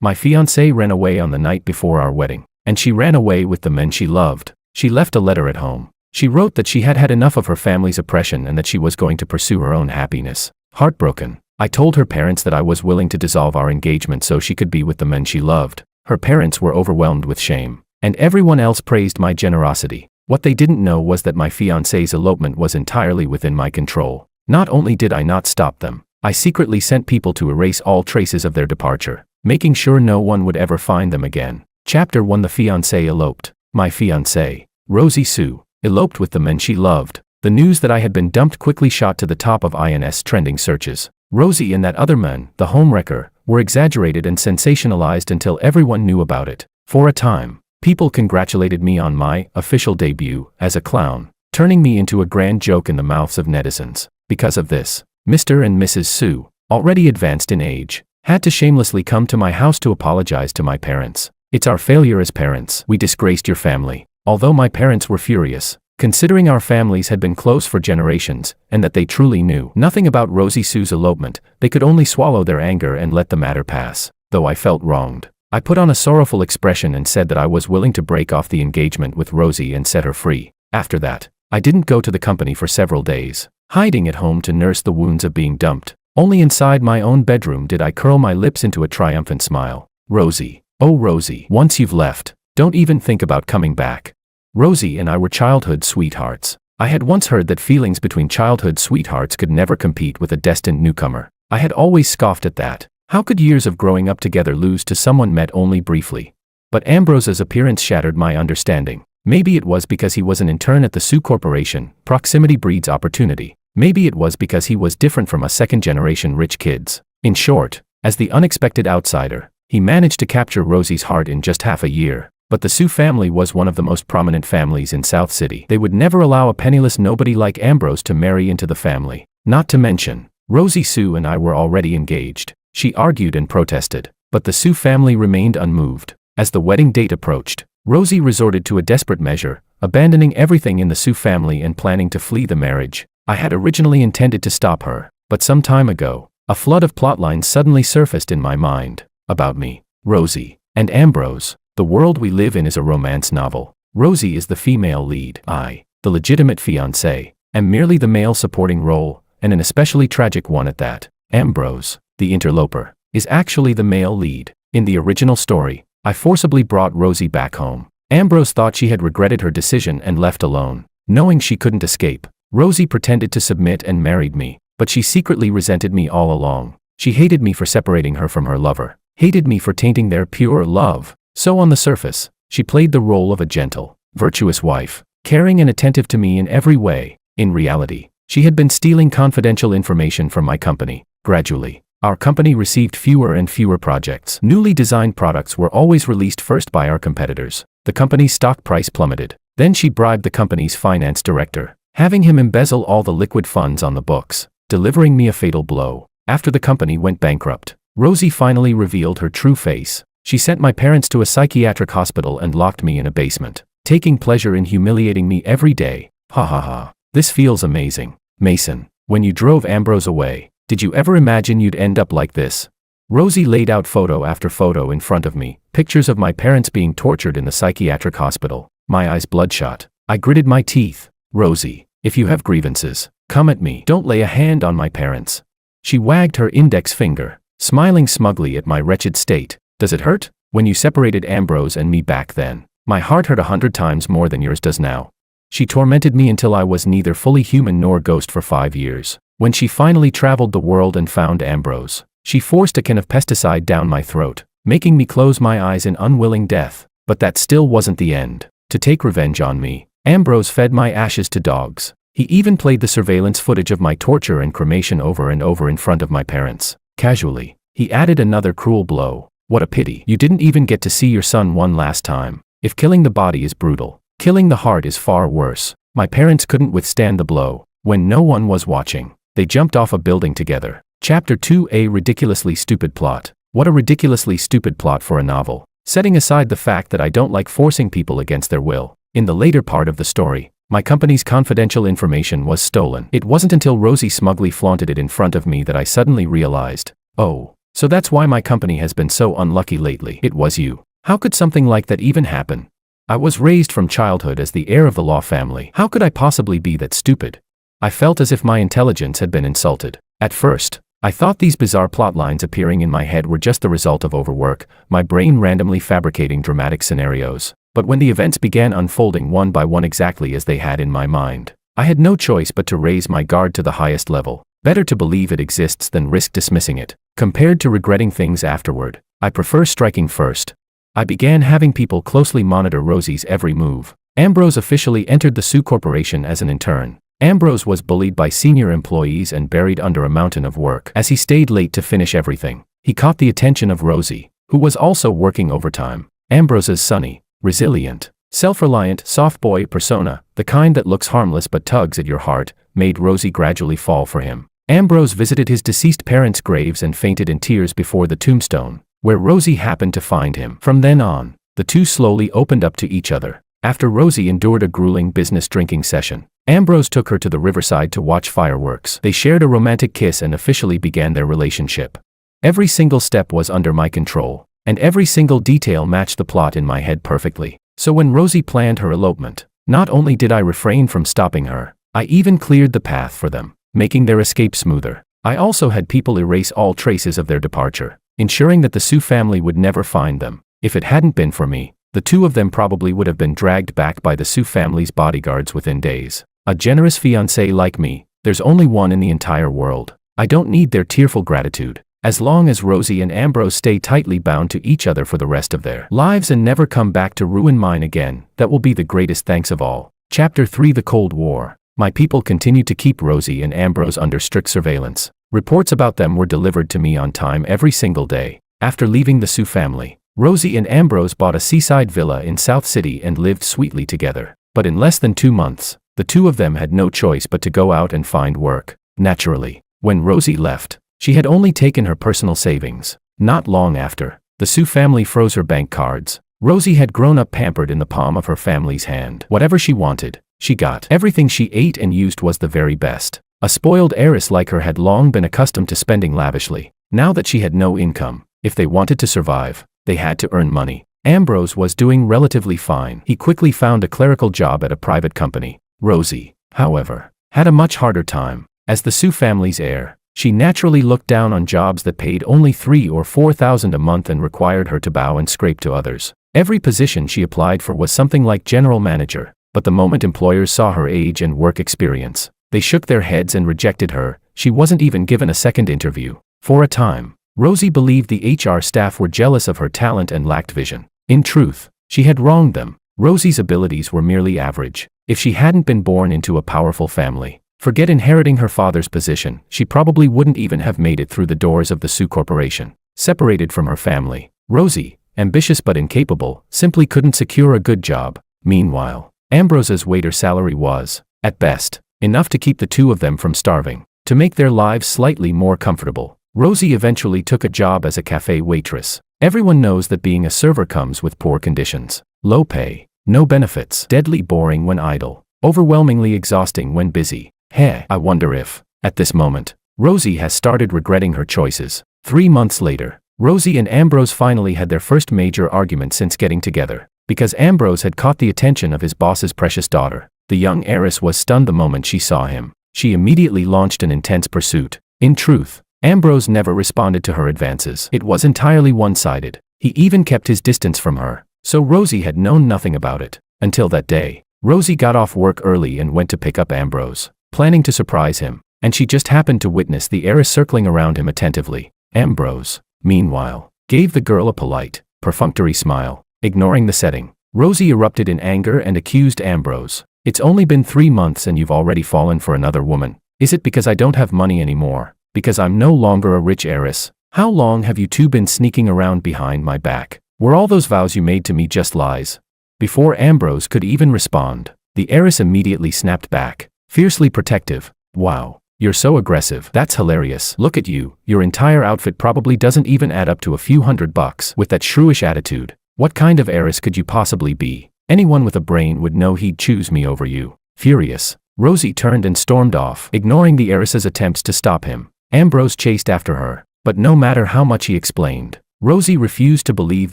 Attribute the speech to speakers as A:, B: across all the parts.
A: My fiancée ran away on the night before our wedding, and she ran away with the men she loved. She left a letter at home. She wrote that she had had enough of her family's oppression and that she was going to pursue her own happiness. Heartbroken, I told her parents that I was willing to dissolve our engagement so she could be with the men she loved. Her parents were overwhelmed with shame, and everyone else praised my generosity. What they didn't know was that my fiancée's elopement was entirely within my control. Not only did I not stop them, I secretly sent people to erase all traces of their departure, making sure no one would ever find them again. Chapter 1. The fiancée eloped. My fiancée, Rosie Sue, eloped with the men she loved. The news that I had been dumped quickly shot to the top of INS trending searches. Rosie and that other man, the homewrecker, were exaggerated and sensationalized until everyone knew about it. For a time, people congratulated me on my official debut as a clown, turning me into a grand joke in the mouths of netizens. Because of this, Mr. and Mrs. Sue, already advanced in age, had to shamelessly come to my house to apologize to my parents. It's our failure as parents. We disgraced your family. Although my parents were furious, considering our families had been close for generations, and that they truly knew nothing about Rosie Sue's elopement, they could only swallow their anger and let the matter pass. Though I felt wronged, I put on a sorrowful expression and said that I was willing to break off the engagement with Rosie and set her free. After that, I didn't go to the company for several days, hiding at home to nurse the wounds of being dumped. Only inside my own bedroom did I curl my lips into a triumphant smile. Rosie, oh Rosie, once you've left, don't even think about coming back. Rosie and I were childhood sweethearts. I had once heard that feelings between childhood sweethearts could never compete with a destined newcomer. I had always scoffed at that. How could years of growing up together lose to someone met only briefly? But Ambrose's appearance shattered my understanding. Maybe it was because he was an intern at the Sue Corporation. Proximity breeds opportunity. Maybe it was because he was different from us second-generation rich kids. In short, as the unexpected outsider, he managed to capture Rosie's heart in just half a year. But the Sue family was one of the most prominent families in South City. They would never allow a penniless nobody like Ambrose to marry into the family. Not to mention, Rosie Sue and I were already engaged. She argued and protested, but the Sue family remained unmoved. As the wedding date approached, Rosie resorted to a desperate measure, abandoning everything in the Sue family and planning to flee the marriage. I had originally intended to stop her, but some time ago, a flood of plotlines suddenly surfaced in my mind. About me, Rosie, and Ambrose. The world we live in is a romance novel. Rosie is the female lead. I, the legitimate fiancé, am merely the male supporting role, and an especially tragic one at that. Ambrose, the interloper, is actually the male lead. In the original story, I forcibly brought Rosie back home. Ambrose thought she had regretted her decision and left alone. Knowing she couldn't escape, Rosie pretended to submit and married me, but she secretly resented me all along. She hated me for separating her from her lover, hated me for tainting their pure love. So on the surface, she played the role of a gentle, virtuous wife, caring and attentive to me in every way. In reality, she had been stealing confidential information from my company. Gradually, our company received fewer and fewer projects. Newly designed products were always released first by our competitors. The company's stock price plummeted. Then she bribed the company's finance director, having him embezzle all the liquid funds on the books, delivering me a fatal blow. After the company went bankrupt, Rosie finally revealed her true face. She sent my parents to a psychiatric hospital and locked me in a basement, taking pleasure in humiliating me every day. Ha ha ha. This feels amazing. Mason, when you drove Ambrose away, did you ever imagine you'd end up like this? Rosie laid out photo after photo in front of me, pictures of my parents being tortured in the psychiatric hospital. My eyes bloodshot. I gritted my teeth. Rosie, if you have grievances, come at me. Don't lay a hand on my parents. She wagged her index finger, smiling smugly at my wretched state. Does it hurt? When you separated Ambrose and me back then, my heart hurt 100 times more than yours does now. She tormented me until I was neither fully human nor ghost for 5 years. When she finally traveled the world and found Ambrose, she forced a can of pesticide down my throat, making me close my eyes in unwilling death. But that still wasn't the end. To take revenge on me, Ambrose fed my ashes to dogs. He even played the surveillance footage of my torture and cremation over and over in front of my parents. Casually, he added another cruel blow. What a pity. You didn't even get to see your son one last time. If killing the body is brutal, killing the heart is far worse. My parents couldn't withstand the blow. When no one was watching, they jumped off a building together. Chapter 2. A ridiculously stupid plot. What a ridiculously stupid plot for a novel. Setting aside the fact that I don't like forcing people against their will, in the later part of the story, my company's confidential information was stolen. It wasn't until Rosie smugly flaunted it in front of me that I suddenly realized, oh, So that's why my company has been so unlucky lately. It was you. How could something like that even happen? I was raised from childhood as the heir of the law family. How could I possibly be that stupid? I felt as if my intelligence had been insulted. At first, I thought these bizarre plot lines appearing in my head were just the result of overwork, my brain randomly fabricating dramatic scenarios. But when the events began unfolding one by one exactly as they had in my mind, I had no choice but to raise my guard to the highest level. Better to believe it exists than risk dismissing it. Compared to regretting things afterward, I prefer striking first. I began having people closely monitor Rosie's every move. Ambrose officially entered the Sioux Corporation as an intern. Ambrose was bullied by senior employees and buried under a mountain of work. As he stayed late to finish everything, he caught the attention of Rosie, who was also working overtime. Ambrose's sunny, resilient, self-reliant, soft boy persona, the kind that looks harmless but tugs at your heart, made Rosie gradually fall for him. Ambrose visited his deceased parents' graves and fainted in tears before the tombstone, where Rosie happened to find him. From then on, the two slowly opened up to each other. After Rosie endured a grueling business drinking session, Ambrose took her to the riverside to watch fireworks. They shared a romantic kiss and officially began their relationship. Every single step was under my control, and every single detail matched the plot in my head perfectly. So when Rosie planned her elopement, not only did I refrain from stopping her, I even cleared the path for them, making their escape smoother. I also had people erase all traces of their departure, ensuring that the Sioux family would never find them. If it hadn't been for me, the two of them probably would have been dragged back by the Sioux family's bodyguards within days. A generous fiancé like me, there's only one in the entire world. I don't need their tearful gratitude. As long as Rosie and Ambrose stay tightly bound to each other for the rest of their lives and never come back to ruin mine again, that will be the greatest thanks of all. Chapter 3: The Cold War. My people continued to keep Rosie and Ambrose under strict surveillance. Reports about them were delivered to me on time every single day. After leaving the Sioux family, Rosie and Ambrose bought a seaside villa in South City and lived sweetly together. But in less than 2 months, the two of them had no choice but to go out and find work. Naturally, when Rosie left, she had only taken her personal savings. Not long after, the Sioux family froze her bank cards. Rosie had grown up pampered in the palm of her family's hand. Whatever she wanted, she got. Everything she ate and used was the very best. A spoiled heiress like her had long been accustomed to spending lavishly. Now that she had no income, if they wanted to survive, they had to earn money. Ambrose was doing relatively fine. He quickly found a clerical job at a private company. Rosie, however, had a much harder time. As the Sioux family's heir, she naturally looked down on jobs that paid only $3,000 or $4,000 a month and required her to bow and scrape to others. Every position she applied for was something like general manager, but the moment employers saw her age and work experience, they shook their heads and rejected her. She wasn't even given a second interview. For a time, Rosie believed the HR staff were jealous of her talent and lacked vision. In truth, she had wronged them. Rosie's abilities were merely average. If she hadn't been born into a powerful family, forget inheriting her father's position, she probably wouldn't even have made it through the doors of the Sioux Corporation. Separated from her family, Rosie, ambitious but incapable, simply couldn't secure a good job. Meanwhile, Ambrose's waiter salary was, at best, enough to keep the two of them from starving. To make their lives slightly more comfortable, Rosie eventually took a job as a cafe waitress. Everyone knows that being a server comes with poor conditions. Low pay, no benefits, deadly boring when idle, overwhelmingly exhausting when busy. I wonder if, at this moment, Rosie has started regretting her choices. 3 months later, Rosie and Ambrose finally had their first major argument since getting together. Because Ambrose had caught the attention of his boss's precious daughter, the young heiress was stunned the moment she saw him. She immediately launched an intense pursuit. In truth, Ambrose never responded to her advances. It was entirely one-sided. He even kept his distance from her, so Rosie had known nothing about it. Until that day, Rosie got off work early and went to pick up Ambrose, planning to surprise him, and she just happened to witness the heiress circling around him attentively. Ambrose, meanwhile, gave the girl a polite, perfunctory smile. Ignoring the setting, Rosie erupted in anger and accused Ambrose. It's only been 3 months and you've already fallen for another woman. Is it because I don't have money anymore? Because I'm no longer a rich heiress? How long have you two been sneaking around behind my back? Were all those vows you made to me just lies? Before Ambrose could even respond, the heiress immediately snapped back, fiercely protective. Wow, you're so aggressive. That's hilarious. Look at you, your entire outfit probably doesn't even add up to a few $100. With that shrewish attitude, what kind of heiress could you possibly be? Anyone with a brain would know he'd choose me over you. Furious, Rosie turned and stormed off, ignoring the heiress's attempts to stop him. Ambrose chased after her, But no matter how much he explained, Rosie refused to believe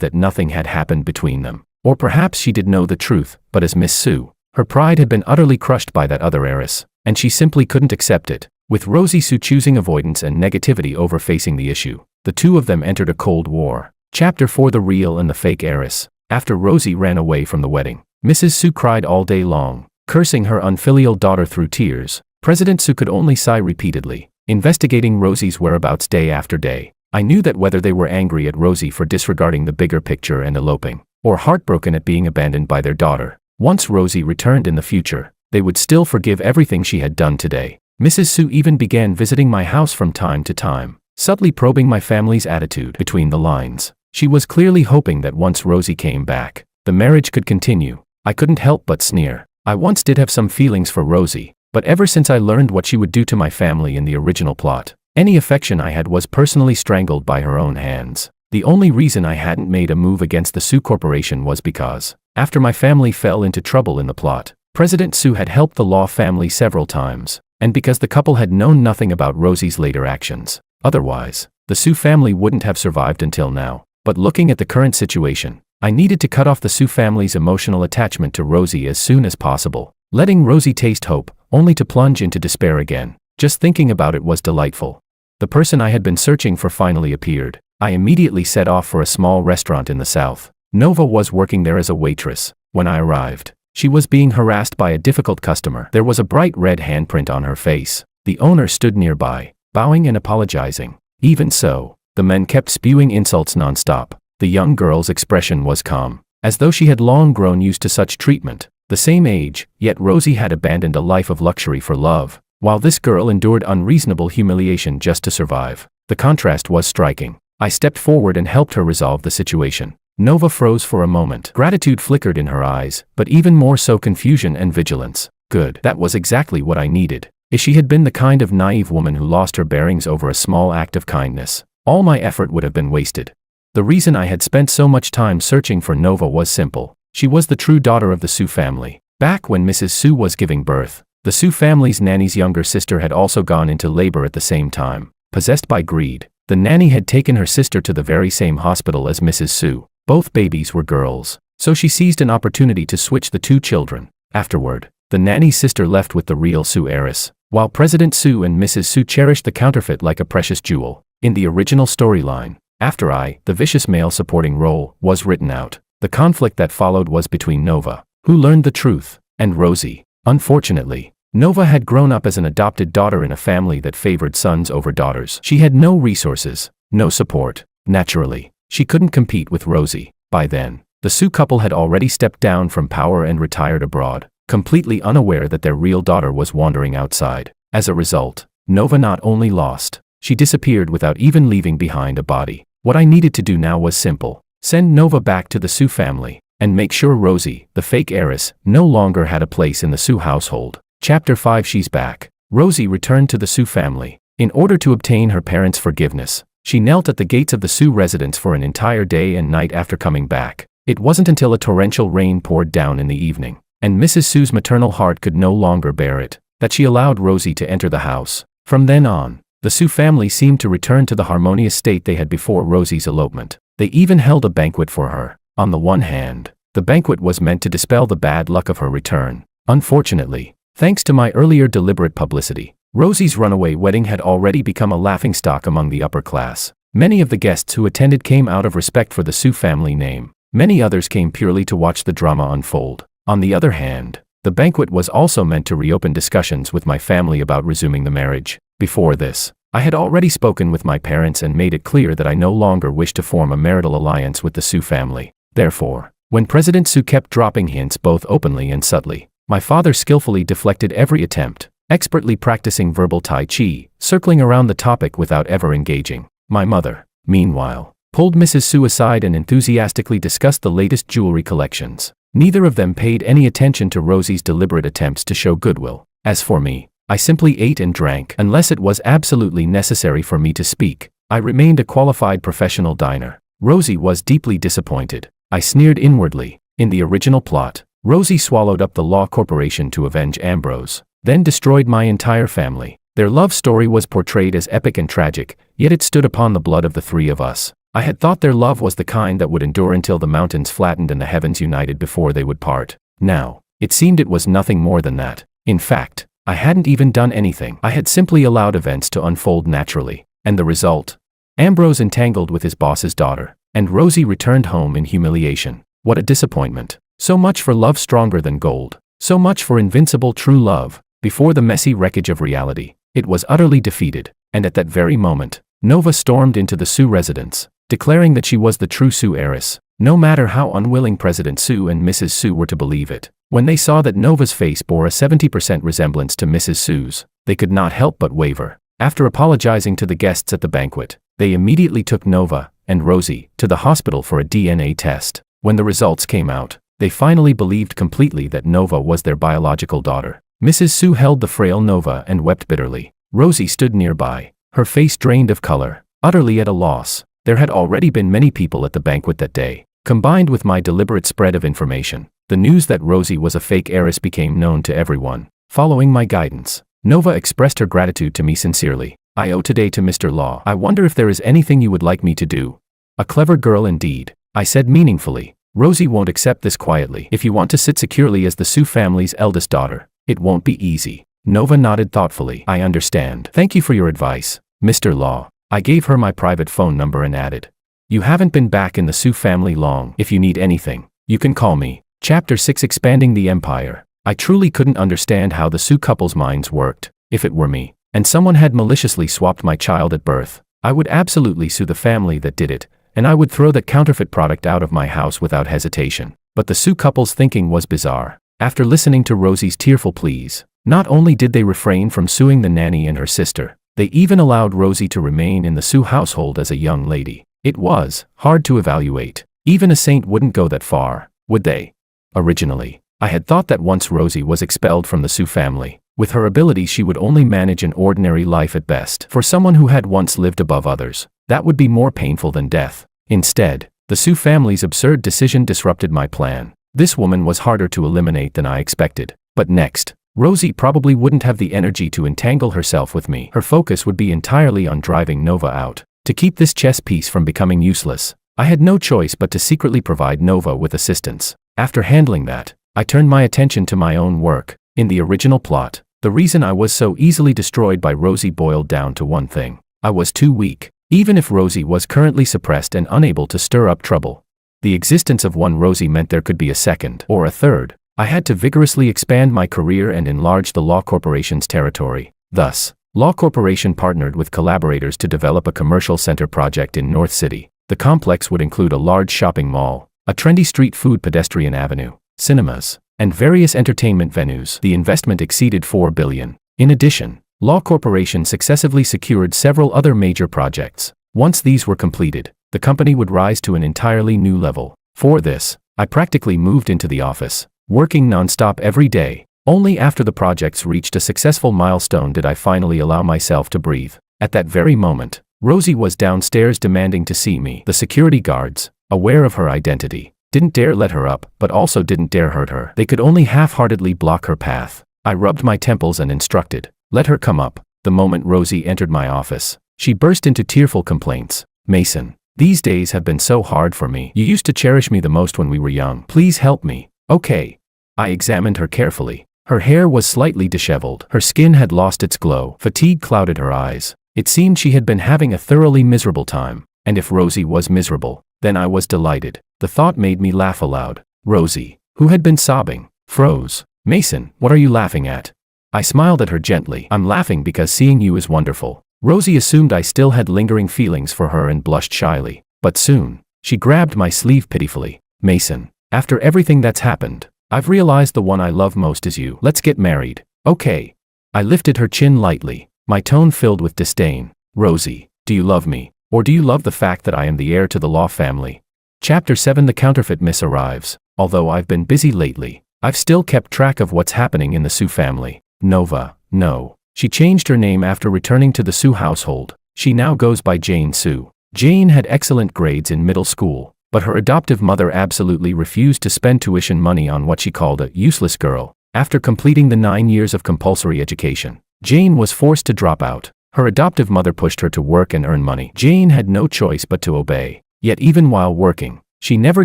A: that nothing had happened between them. Or perhaps she did know the truth, but as Miss Sue, her pride had been utterly crushed by that other heiress, and she simply couldn't accept it. With Rosie Sue choosing avoidance and negativity over facing the issue, the two of them entered a cold war. Chapter 4: The Real and the Fake Heiress. After Rosie ran away from the wedding, Mrs. Sue cried all day long, cursing her unfilial daughter through tears. President Sue could only sigh repeatedly, investigating Rosie's whereabouts day after day. I knew that whether they were angry at Rosie for disregarding the bigger picture and eloping, or heartbroken at being abandoned by their daughter, once Rosie returned in the future, they would still forgive everything she had done today. Mrs. Sue even began visiting my house from time to time, subtly probing my family's attitude. Between the lines, she was clearly hoping that once Rosie came back, the marriage could continue. I couldn't help but sneer. I once did have some feelings for Rosie, but ever since I learned what she would do to my family in the original plot, any affection I had was personally strangled by her own hands. The only reason I hadn't made a move against the Sue Corporation was because, after my family fell into trouble in the plot, President Sue had helped the Law family several times, and because the couple had known nothing about Rosie's later actions. Otherwise, the Sue family wouldn't have survived until now. But looking at the current situation, I needed to cut off the Sue family's emotional attachment to Rosie as soon as possible, letting Rosie taste hope, only to plunge into despair again. Just thinking about it was delightful. The person I had been searching for finally appeared. I immediately set off for a small restaurant in the south. Nova was working there as a waitress. When I arrived, she was being harassed by a difficult customer. There was a bright red handprint on her face. The owner stood nearby, bowing and apologizing. Even so, the men kept spewing insults non-stop. The young girl's expression was calm, as though she had long grown used to such treatment. The same age, yet Rosie had abandoned a life of luxury for love, while this girl endured unreasonable humiliation just to survive. The contrast was striking. I stepped forward and helped her resolve the situation. Nova froze for a moment. Gratitude flickered in her eyes, but even more so confusion and vigilance. Good. That was exactly what I needed. If she had been the kind of naive woman who lost her bearings over a small act of kindness, all my effort would have been wasted. The reason I had spent so much time searching for Nova was simple. She was the true daughter of the Sue family. Back when Mrs. Sue was giving birth, the Sue family's nanny's younger sister had also gone into labor at the same time. Possessed by greed, the nanny had taken her sister to the very same hospital as Mrs. Sue. Both babies were girls, so she seized an opportunity to switch the two children. Afterward, the nanny's sister left with the real Sue heiress, while President Sue and Mrs. Sue cherished the counterfeit like a precious jewel. In the original storyline, after I, the vicious male supporting role, was written out, the conflict that followed was between Nova, who learned the truth, and Rosie. Unfortunately, Nova had grown up as an adopted daughter in a family that favored sons over daughters. She had no resources, no support. Naturally, she couldn't compete with Rosie. By then, the Sue couple had already stepped down from power and retired abroad, completely unaware that their real daughter was wandering outside. As a result, Nova not only lost, she disappeared without even leaving behind a body. What I needed to do now was simple. Send Nova back to the Sue family, and make sure Rosie, the fake heiress, no longer had a place in the Sue household. Chapter 5: She's Back. Rosie returned to the Sue family. In order to obtain her parents' forgiveness, she knelt at the gates of the Sue residence for an entire day and night after coming back. It wasn't until a torrential rain poured down in the evening, and Mrs. Sue's maternal heart could no longer bear it, that she allowed Rosie to enter the house. From then on, the Sue family seemed to return to the harmonious state they had before Rosie's elopement. They even held a banquet for her. On the one hand, the banquet was meant to dispel the bad luck of her return. Unfortunately, thanks to my earlier deliberate publicity, Rosie's runaway wedding had already become a laughingstock among the upper class. Many of the guests who attended came out of respect for the Sue family name. Many others came purely to watch the drama unfold. On the other hand, the banquet was also meant to reopen discussions with my family about resuming the marriage. Before this, I had already spoken with my parents and made it clear that I no longer wished to form a marital alliance with the Sue family. Therefore, when President Sue kept dropping hints both openly and subtly, my father skillfully deflected every attempt, expertly practicing verbal tai chi, circling around the topic without ever engaging. My mother, meanwhile, pulled Mrs. Sue aside and enthusiastically discussed the latest jewelry collections. Neither of them paid any attention to Rosie's deliberate attempts to show goodwill. As for me, I simply ate and drank unless it was absolutely necessary for me to speak. I remained a qualified professional diner. Rosie was deeply disappointed. I sneered inwardly. In the original plot, Rosie swallowed up the Law Corporation to avenge Ambrose, then destroyed my entire family. Their love story was portrayed as epic and tragic, yet it stood upon the blood of the three of us. I had thought their love was the kind that would endure until the mountains flattened and the heavens united before they would part. Now, it seemed it was nothing more than that. In fact, I hadn't even done anything. I had simply allowed events to unfold naturally. And the result? Ambrose entangled with his boss's daughter, and Rosie returned home in humiliation. What a disappointment. So much for love stronger than gold. So much for invincible true love. Before the messy wreckage of reality, it was utterly defeated, and at that very moment, Nova stormed into the Sioux residence, declaring that she was the true Sioux heiress, no matter how unwilling President Sioux and Mrs. Sioux were to believe it. When they saw that Nova's face bore a 70% resemblance to Mrs. Sioux's, they could not help but waver. After apologizing to the guests at the banquet, they immediately took Nova and Rosie to the hospital for a DNA test. When the results came out, they finally believed completely that Nova was their biological daughter. Mrs. Sioux held the frail Nova and wept bitterly. Rosie stood nearby, her face drained of color, utterly at a loss. There had already been many people at the banquet that day. Combined with my deliberate spread of information, the news that Rosie was a fake heiress became known to everyone. Following my guidance, Nova expressed her gratitude to me sincerely. I owe today to Mr. Law. I wonder if there is anything you would like me to do. A clever girl indeed, I said meaningfully. Rosie won't accept this quietly. If you want to sit securely as the Sioux family's eldest daughter, it won't be easy. Nova nodded thoughtfully. I understand. Thank you for your advice, Mr. Law. I gave her my private phone number and added, you haven't been back in the Sioux family long. If you need anything, you can call me. Chapter 6 Expanding the Empire. I truly couldn't understand how the Sioux couple's minds worked. If it were me, and someone had maliciously swapped my child at birth, I would absolutely sue the family that did it, and I would throw that counterfeit product out of my house without hesitation. But the Sioux couple's thinking was bizarre. After listening to Rosie's tearful pleas, not only did they refrain from suing the nanny and her sister, they even allowed Rosie to remain in the Sioux household as a young lady. It was hard to evaluate. Even a saint wouldn't go that far, would they? Originally, I had thought that once Rosie was expelled from the Sioux family, with her abilities she would only manage an ordinary life at best. For someone who had once lived above others, that would be more painful than death. Instead, the Sioux family's absurd decision disrupted my plan. This woman was harder to eliminate than I expected. But next, Rosie probably wouldn't have the energy to entangle herself with me. Her focus would be entirely on driving Nova out. To keep this chess piece from becoming useless, I had no choice but to secretly provide Nova with assistance. After handling that, I turned my attention to my own work. In the original plot, the reason I was so easily destroyed by Rosie boiled down to one thing. I was too weak. Even if Rosie was currently suppressed and unable to stir up trouble, the existence of one Rosie meant there could be a second or a third. I had to vigorously expand my career and enlarge the Law Corporation's territory. Thus, Law Corporation partnered with collaborators to develop a commercial center project in North City. The complex would include a large shopping mall, a trendy street food pedestrian avenue, cinemas, and various entertainment venues. The investment exceeded $4 billion. In addition, Law Corporation successively secured several other major projects. Once these were completed, the company would rise to an entirely new level. For this, I practically moved into the office, working non-stop every day. Only after the projects reached a successful milestone did I finally allow myself to breathe. At that very moment, Rosie was downstairs demanding to see me. The security guards, aware of her identity, didn't dare let her up, but also didn't dare hurt her. They could only half-heartedly block her path. I rubbed my temples and instructed, let her come up. The moment Rosie entered my office, she burst into tearful complaints. Mason, these days have been so hard for me. You used to cherish me the most when we were young. Please help me. Okay. I examined her carefully. Her hair was slightly disheveled. Her skin had lost its glow. Fatigue clouded her eyes. It seemed she had been having a thoroughly miserable time. And if Rosie was miserable, then I was delighted. The thought made me laugh aloud. Rosie, who had been sobbing, froze. Mason, what are you laughing at? I smiled at her gently. I'm laughing because seeing you is wonderful. Rosie assumed I still had lingering feelings for her and blushed shyly. But soon, she grabbed my sleeve pitifully. Mason, after everything that's happened, I've realized the one I love most is you. Let's get married. Okay. I lifted her chin lightly, my tone filled with disdain. Rosie, do you love me, or do you love the fact that I am the heir to the Law family? Chapter 7 The Counterfeit Miss arrives. Although I've been busy lately, I've still kept track of what's happening in the Sioux family. Nova, no. She changed her name after returning to the Sioux household. She now goes by Jane Sioux. Jane had excellent grades in middle school, but her adoptive mother absolutely refused to spend tuition money on what she called a useless girl. After completing the 9 years of compulsory education, Jane was forced to drop out. Her adoptive mother pushed her to work and earn money. Jane had no choice but to obey. Yet even while working, she never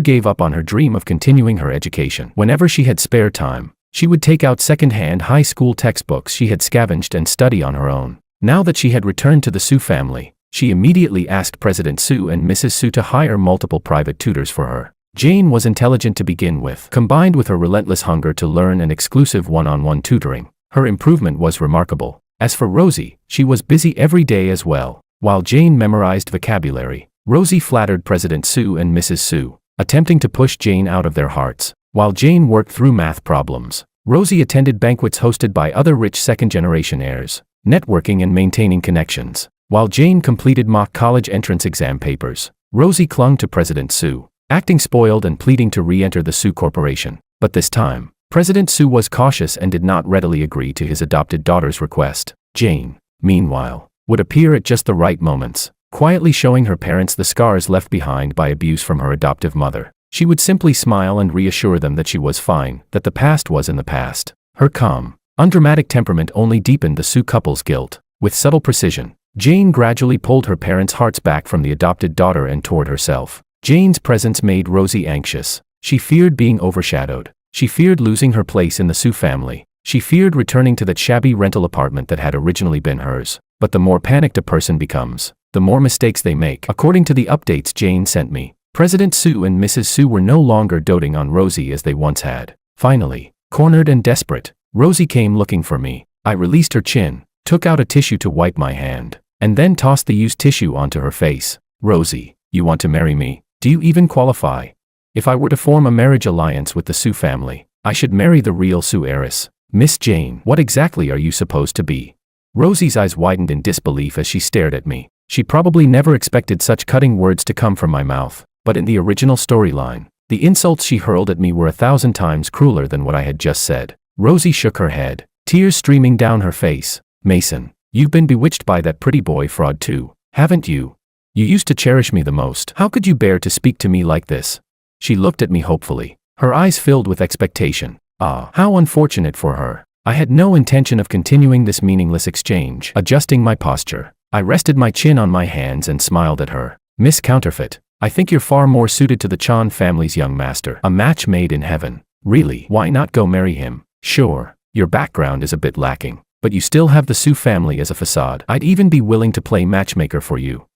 A: gave up on her dream of continuing her education. Whenever she had spare time, she would take out second-hand high school textbooks she had scavenged and study on her own. Now that she had returned to the Sue family, she immediately asked President Sue and Mrs. Sue to hire multiple private tutors for her. Jane was intelligent to begin with. Combined with her relentless hunger to learn and exclusive one-on-one tutoring, her improvement was remarkable. As for Rosie, she was busy every day as well. While Jane memorized vocabulary, Rosie flattered President Sue and Mrs. Sue, attempting to push Jane out of their hearts. While Jane worked through math problems, Rosie attended banquets hosted by other rich second-generation heirs, networking and maintaining connections. While Jane completed mock college entrance exam papers, Rosie clung to President Sue, acting spoiled and pleading to re-enter the Sue Corporation. But this time, President Sue was cautious and did not readily agree to his adopted daughter's request. Jane, meanwhile, would appear at just the right moments, quietly showing her parents the scars left behind by abuse from her adoptive mother. She would simply smile and reassure them that she was fine, that the past was in the past. Her calm, undramatic temperament only deepened the Sue couple's guilt. With subtle precision, Jane gradually pulled her parents' hearts back from the adopted daughter and toward herself. Jane's presence made Rosie anxious. She feared being overshadowed. She feared losing her place in the Sue family. She feared returning to that shabby rental apartment that had originally been hers. But the more panicked a person becomes, the more mistakes they make. According to the updates Jane sent me, President Sue and Mrs. Sue were no longer doting on Rosie as they once had. Finally, cornered and desperate, Rosie came looking for me. I released her chin, took out a tissue to wipe my hand, and then tossed the used tissue onto her face. Rosie, you want to marry me? Do you even qualify? If I were to form a marriage alliance with the Sue family, I should marry the real Sue heiress. Miss Jane, what exactly are you supposed to be? Rosie's eyes widened in disbelief as she stared at me. She probably never expected such cutting words to come from my mouth, but in the original storyline, the insults she hurled at me were 1,000 times crueler than what I had just said. Rosie shook her head, tears streaming down her face. Mason, you've been bewitched by that pretty boy fraud too, haven't you? You used to cherish me the most. How could you bear to speak to me like this? She looked at me hopefully, her eyes filled with expectation. Ah, how unfortunate for her. I had no intention of continuing this meaningless exchange. Adjusting my posture, I rested my chin on my hands and smiled at her. Miss Counterfeit, I think you're far more suited to the Chan family's young master. A match made in heaven. Really, why not go marry him? Sure, your background is a bit lacking, but you still have the Sue family as a facade. I'd even be willing to play matchmaker for you.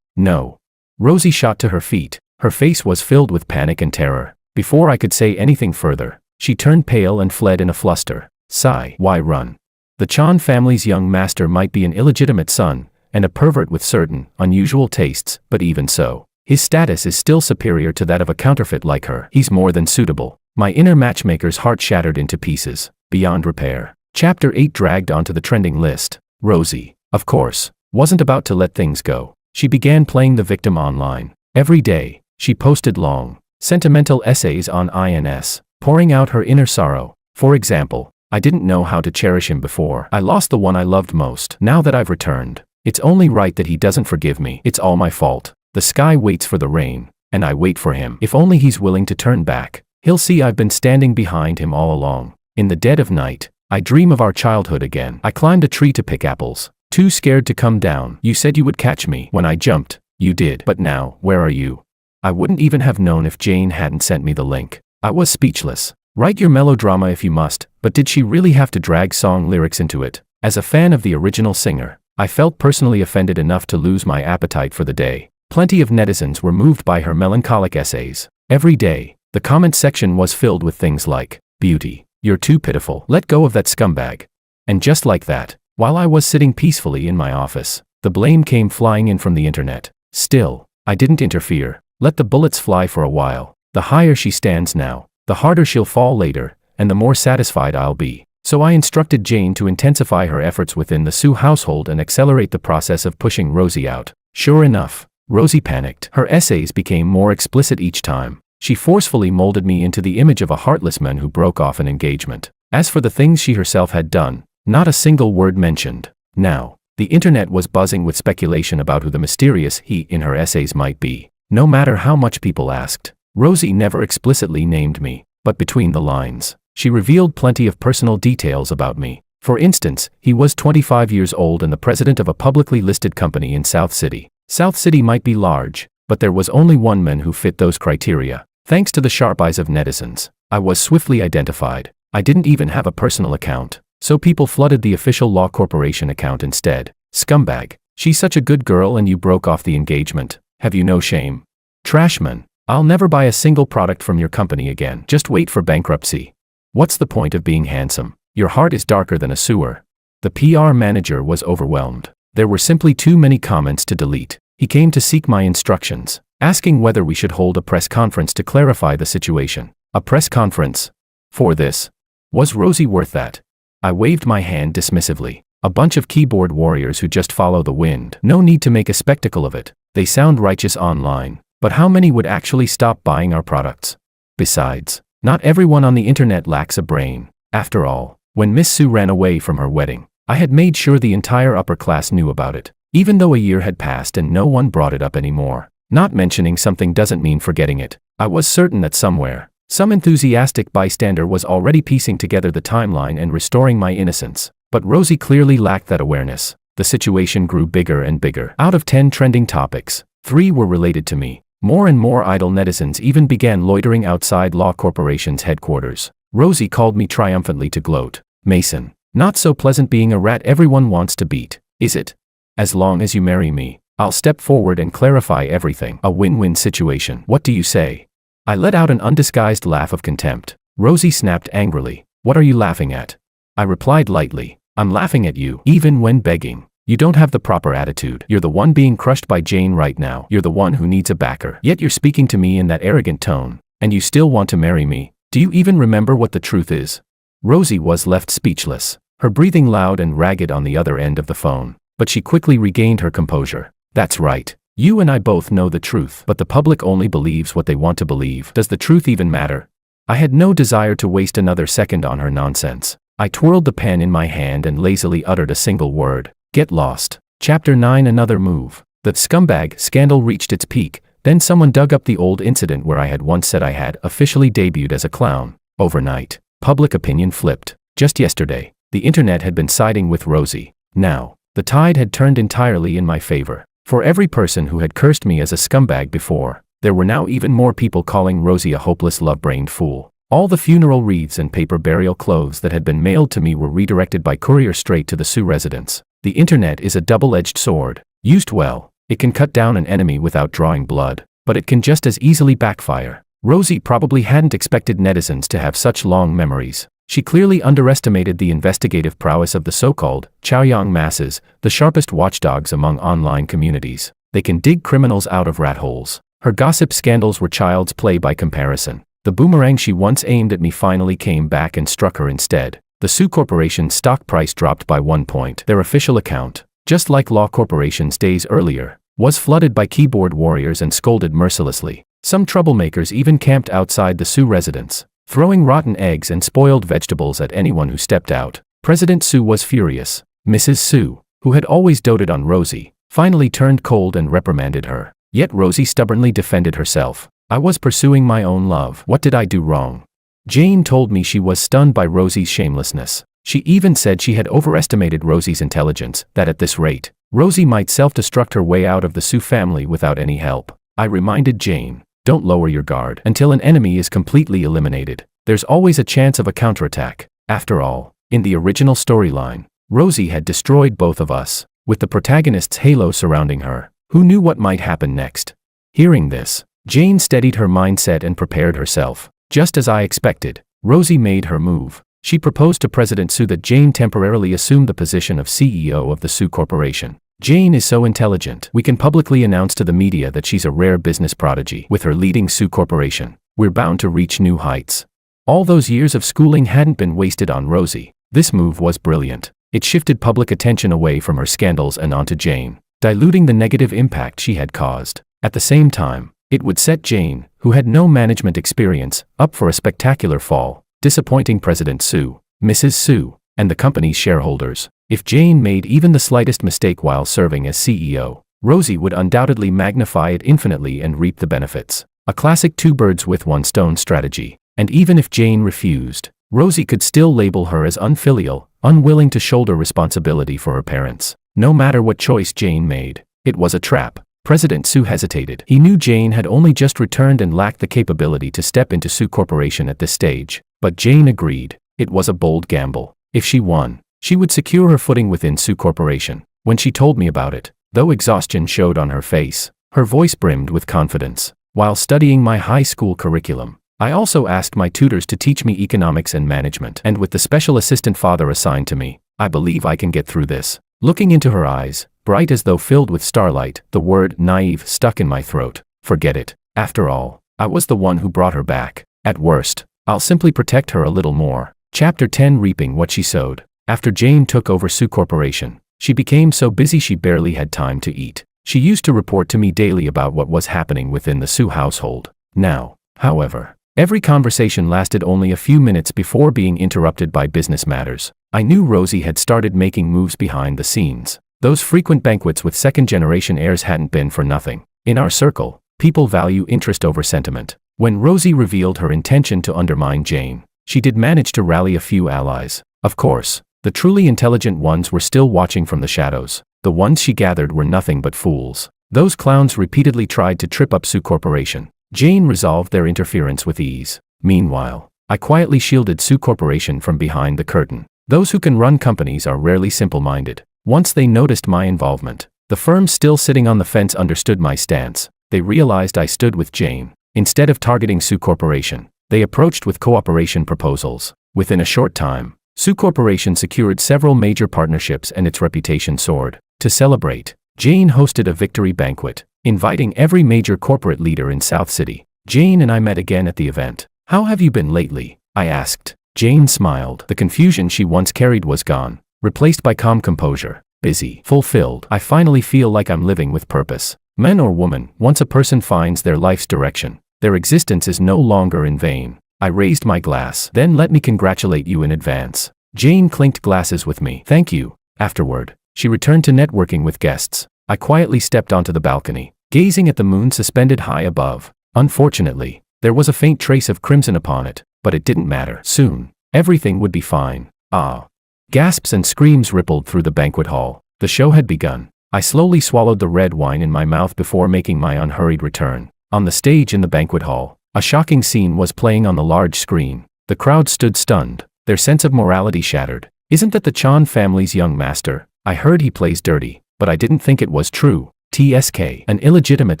A: No. Rosie shot to her feet. Her face was filled with panic and terror. Before I could say anything further, she turned pale and fled in a fluster. Sigh, why run? The Chan family's young master might be an illegitimate son, and a pervert with certain, unusual tastes, but even so, his status is still superior to that of a counterfeit like her. He's more than suitable. My inner matchmaker's heart shattered into pieces, beyond repair. Chapter 8 dragged onto the trending list. Rosie, of course, wasn't about to let things go. She began playing the victim online. Every day, she posted long, sentimental essays on INS, pouring out her inner sorrow. For example, I didn't know how to cherish him before. I lost the one I loved most. Now that I've returned, it's only right that he doesn't forgive me. It's all my fault. The sky waits for the rain, and I wait for him. If only he's willing to turn back, he'll see I've been standing behind him all along. In the dead of night, I dream of our childhood again. I climbed a tree to pick apples, too scared to come down. You said you would catch me. When I jumped, you did. But now, where are you? I wouldn't even have known if Jane hadn't sent me the link. I was speechless. Write your melodrama if you must, but did she really have to drag song lyrics into it? As a fan of the original singer, I felt personally offended enough to lose my appetite for the day. Plenty of netizens were moved by her melancholic essays. Every day, the comment section was filled with things like, "Beauty, you're too pitiful. Let go of that scumbag." And just like that, while I was sitting peacefully in my office, the blame came flying in from the internet. Still, I didn't interfere. Let the bullets fly for a while. The higher she stands now, the harder she'll fall later, and the more satisfied I'll be. So I instructed Jane to intensify her efforts within the Sue household and accelerate the process of pushing Rosie out. Sure enough, Rosie panicked. Her essays became more explicit each time. She forcefully molded me into the image of a heartless man who broke off an engagement. As for the things she herself had done, not a single word mentioned. Now, the internet was buzzing with speculation about who the mysterious he in her essays might be. No matter how much people asked, Rosie never explicitly named me, but between the lines, she revealed plenty of personal details about me. For instance, he was 25 years old and the president of a publicly listed company in South City. South City might be large, but there was only one man who fit those criteria. Thanks to the sharp eyes of netizens, I was swiftly identified. I didn't even have a personal account, so people flooded the official Law Corporation account instead. Scumbag. She's such a good girl and you broke off the engagement. Have you no shame? Trashman. I'll never buy a single product from your company again. Just wait for bankruptcy. What's the point of being handsome? Your heart is darker than a sewer. The PR manager was overwhelmed. There were simply too many comments to delete. He came to seek my instructions, asking whether we should hold a press conference to clarify the situation. A press conference? For this? Was Rosie worth that? I waved my hand dismissively. A bunch of keyboard warriors who just follow the wind. No need to make a spectacle of it. They sound righteous online, but how many would actually stop buying our products? Besides, not everyone on the internet lacks a brain. After all, when Miss Sue ran away from her wedding, I had made sure the entire upper class knew about it, even though a year had passed and no one brought it up anymore. Not mentioning something doesn't mean forgetting it. I was certain that somewhere, some enthusiastic bystander was already piecing together the timeline and restoring my innocence. But Rosie clearly lacked that awareness. The situation grew bigger and bigger. Out of 10 trending topics, 3 were related to me. More and more idle netizens even began loitering outside Law Corporation's headquarters. Rosie called me triumphantly to gloat. Mason, not so pleasant being a rat everyone wants to beat, is it? As long as you marry me, I'll step forward and clarify everything. A win-win situation. What do you say? I let out an undisguised laugh of contempt. Rosie snapped angrily. What are you laughing at? I replied lightly. I'm laughing at you, even when begging. You don't have the proper attitude. You're the one being crushed by Jane right now. You're the one who needs a backer. Yet you're speaking to me in that arrogant tone, and you still want to marry me. Do you even remember what the truth is? Rosie was left speechless, her breathing loud and ragged on the other end of the phone, but she quickly regained her composure. That's right. You and I both know the truth, but the public only believes what they want to believe. Does the truth even matter? I had no desire to waste another second on her nonsense. I twirled the pen in my hand and lazily uttered a single word. Get lost. Chapter 9. Another move. The scumbag scandal reached its peak. Then someone dug up the old incident where I had once said I had officially debuted as a clown. Overnight, public opinion flipped. Just yesterday, the internet had been siding with Rosie. Now, the tide had turned entirely in my favor. For every person who had cursed me as a scumbag before, there were now even more people calling Rosie a hopeless love-brained fool. All the funeral wreaths and paper burial clothes that had been mailed to me were redirected by courier straight to the Sue residence. The internet is a double-edged sword. Used well, it can cut down an enemy without drawing blood, but it can just as easily backfire. Rosie probably hadn't expected netizens to have such long memories. She clearly underestimated the investigative prowess of the so-called Chaoyang masses, the sharpest watchdogs among online communities. They can dig criminals out of rat holes. Her gossip scandals were child's play by comparison. The boomerang she once aimed at me finally came back and struck her instead. The Sue Corporation's stock price dropped by 1 point. Their official account, just like Law Corporation's days earlier, was flooded by keyboard warriors and scolded mercilessly. Some troublemakers even camped outside the Sue residence, throwing rotten eggs and spoiled vegetables at anyone who stepped out. President Sue was furious. Mrs. Sue, who had always doted on Rosie, finally turned cold and reprimanded her. Yet Rosie stubbornly defended herself. I was pursuing my own love. What did I do wrong? Jane told me she was stunned by Rosie's shamelessness. She even said she had overestimated Rosie's intelligence, that at this rate, Rosie might self-destruct her way out of the Sue family without any help. I reminded Jane, don't lower your guard until an enemy is completely eliminated. There's always a chance of a counterattack. After all, in the original storyline, Rosie had destroyed both of us. With the protagonist's halo surrounding her, who knew what might happen next? Hearing this, Jane steadied her mindset and prepared herself. Just as I expected, Rosie made her move. She proposed to President Sue that Jane temporarily assume the position of CEO of the Sue Corporation. Jane is so intelligent, we can publicly announce to the media that she's a rare business prodigy. With her leading Sue Corporation, we're bound to reach new heights. All those years of schooling hadn't been wasted on Rosie. This move was brilliant. It shifted public attention away from her scandals and onto Jane, diluting the negative impact she had caused. At the same time, it would set Jane, who had no management experience, up for a spectacular fall, disappointing President Sue, Mrs. Sue, and the company's shareholders. If Jane made even the slightest mistake while serving as CEO, Rosie would undoubtedly magnify it infinitely and reap the benefits. A classic two birds with one stone strategy. And even if Jane refused, Rosie could still label her as unfilial, unwilling to shoulder responsibility for her parents. No matter what choice Jane made, it was a trap. President Sue hesitated. He knew Jane had only just returned and lacked the capability to step into Sue Corporation at this stage. But Jane agreed. It was a bold gamble. If she won, she would secure her footing within Sue Corporation. When she told me about it, though exhaustion showed on her face, her voice brimmed with confidence. While studying my high school curriculum, I also asked my tutors to teach me economics and management. And with the special assistant father assigned to me, I believe I can get through this. Looking into her eyes, bright as though filled with starlight, the word naive stuck in my throat. Forget it. After all, I was the one who brought her back. At worst, I'll simply protect her a little more. Chapter 10 Reaping What She Sowed. After Jane took over Sue Corporation, she became so busy she barely had time to eat. She used to report to me daily about what was happening within the Sue household. Now, however, every conversation lasted only a few minutes before being interrupted by business matters. I knew Rosie had started making moves behind the scenes. Those frequent banquets with second-generation heirs hadn't been for nothing. In our circle, people value interest over sentiment. When Rosie revealed her intention to undermine Jane, she did manage to rally a few allies. Of course, the truly intelligent ones were still watching from the shadows. The ones she gathered were nothing but fools. Those clowns repeatedly tried to trip up Sue Corporation. Jane resolved their interference with ease. Meanwhile, I quietly shielded Sue Corporation from behind the curtain. Those who can run companies are rarely simple-minded. Once they noticed my involvement, the firm still sitting on the fence understood my stance. They realized I stood with Jane. Instead of targeting Sue Corporation, they approached with cooperation proposals. Within a short time, Sue Corporation secured several major partnerships and its reputation soared. To celebrate, Jane hosted a victory banquet, inviting every major corporate leader in South City. Jane and I met again at the event. "How have you been lately?" I asked. Jane smiled. The confusion she once carried was gone, replaced by calm composure. "Busy, fulfilled. I finally feel like I'm living with purpose." Men or woman, once a person finds their life's direction, their existence is no longer in vain. I raised my glass. "Then let me congratulate you in advance." Jane clinked glasses with me. "Thank you." Afterward, she returned to networking with guests. I quietly stepped onto the balcony, gazing at the moon suspended high above. Unfortunately, there was a faint trace of crimson upon it, but it didn't matter. Soon, everything would be fine. Ah! Gasps and screams rippled through the banquet hall. The show had begun. I slowly swallowed the red wine in my mouth before making my unhurried return. On the stage in the banquet hall, a shocking scene was playing on the large screen. The crowd stood stunned, their sense of morality shattered. "Isn't that the Chan family's young master? I heard he plays dirty, but I didn't think it was true. TSK, an illegitimate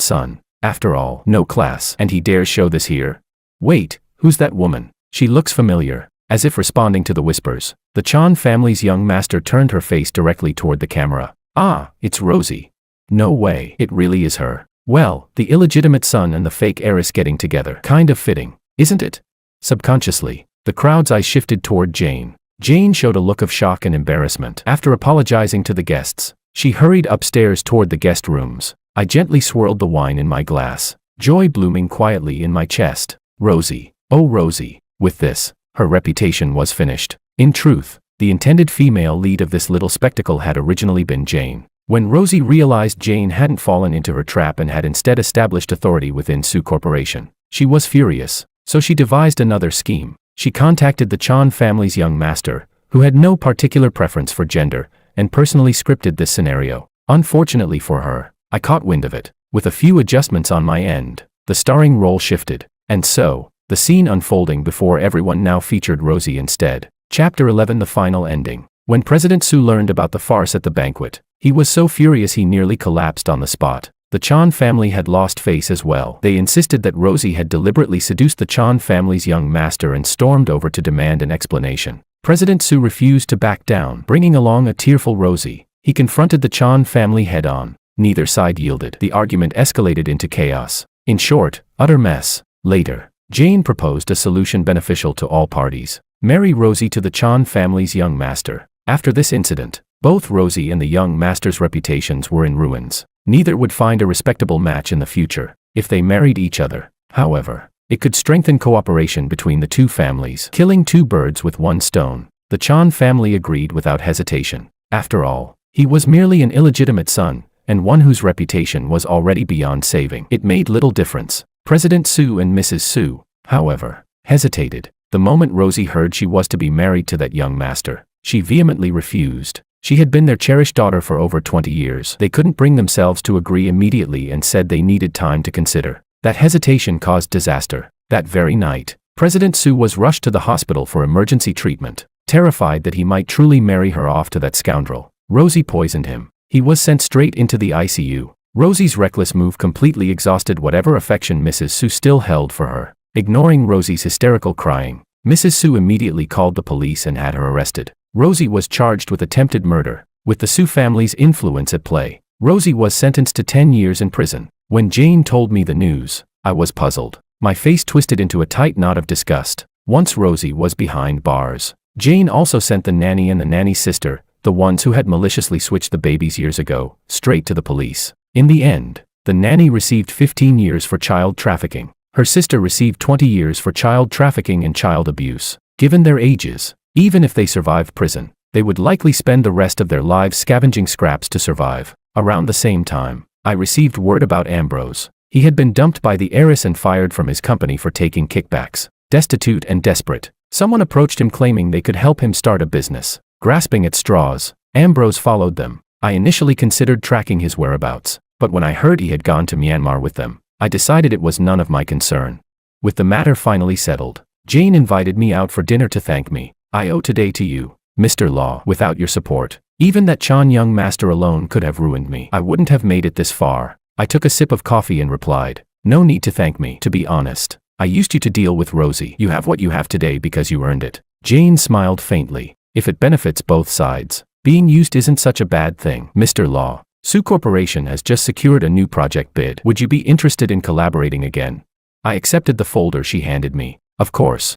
A: son. After all, no class. And he dares show this here? Wait, who's that woman? She looks familiar." As if responding to the whispers, the Chan family's young master turned her face directly toward the camera. "Ah, it's Rosie. No way, it really is her. Well, the illegitimate son and the fake heiress getting together. Kind of fitting, isn't it?" Subconsciously, the crowd's eyes shifted toward Jane. Jane showed a look of shock and embarrassment. After apologizing to the guests, she hurried upstairs toward the guest rooms. I gently swirled the wine in my glass, joy blooming quietly in my chest. Rosie, oh Rosie. With this, her reputation was finished. In truth, the intended female lead of this little spectacle had originally been Jane. When Rosie realized Jane hadn't fallen into her trap and had instead established authority within Sue Corporation, she was furious. So she devised another scheme. She contacted the Chan family's young master, who had no particular preference for gender, and personally scripted this scenario. Unfortunately for her, I caught wind of it. With a few adjustments on my end, the starring role shifted. And so, the scene unfolding before everyone now featured Rosie instead. Chapter 11 The Final Ending. When President Sue learned about the farce at the banquet, he was so furious he nearly collapsed on the spot. The Chan family had lost face as well. They insisted that Rosie had deliberately seduced the Chan family's young master and stormed over to demand an explanation. President Sue refused to back down, bringing along a tearful Rosie. He confronted the Chan family head-on. Neither side yielded. The argument escalated into chaos. In short, utter mess. Later, Jane proposed a solution beneficial to all parties. Marry Rosie to the Chan family's young master. After this incident, both Rosie and the young master's reputations were in ruins. Neither would find a respectable match in the future. If they married each other, however, it could strengthen cooperation between the two families, killing two birds with one stone. The Chan family agreed without hesitation. After all, he was merely an illegitimate son, and one whose reputation was already beyond saving. It made little difference. President Sue and Mrs. Sue, however, hesitated. The moment Rosie heard she was to be married to that young master, she vehemently refused. She had been their cherished daughter for over 20 years. They couldn't bring themselves to agree immediately and said they needed time to consider. That hesitation caused disaster. That very night, President Sue was rushed to the hospital for emergency treatment. Terrified that he might truly marry her off to that scoundrel, Rosie poisoned him. He was sent straight into the ICU. Rosie's reckless move completely exhausted whatever affection Mrs. Sue still held for her. Ignoring Rosie's hysterical crying, Mrs. Sue immediately called the police and had her arrested. Rosie was charged with attempted murder. With the Sue family's influence at play, Rosie was sentenced to 10 years in prison. When Jane told me the news, I was puzzled. My face twisted into a tight knot of disgust. Once Rosie was behind bars, Jane also sent the nanny and the nanny's sister, the ones who had maliciously switched the babies years ago, straight to the police. In the end, the nanny received 15 years for child trafficking. Her sister received 20 years for child trafficking and child abuse. Given their ages, even if they survived prison, they would likely spend the rest of their lives scavenging scraps to survive. Around the same time, I received word about Ambrose. He had been dumped by the heiress and fired from his company for taking kickbacks. Destitute and desperate, someone approached him claiming they could help him start a business. Grasping at straws, Ambrose followed them. I initially considered tracking his whereabouts, but when I heard he had gone to Myanmar with them, I decided it was none of my concern. With the matter finally settled, Jane invited me out for dinner to thank me. I owe today to you, Mr. Law. Without your support, even that Chan young master alone could have ruined me. I wouldn't have made it this far. I took a sip of coffee and replied, no need to thank me. To be honest, I used you to deal with Rosie. You have what you have today because you earned it. Jane smiled faintly. If it benefits both sides, being used isn't such a bad thing. Mr. Law, Sue Corporation has just secured a new project bid. Would you be interested in collaborating again? I accepted the folder she handed me. Of course.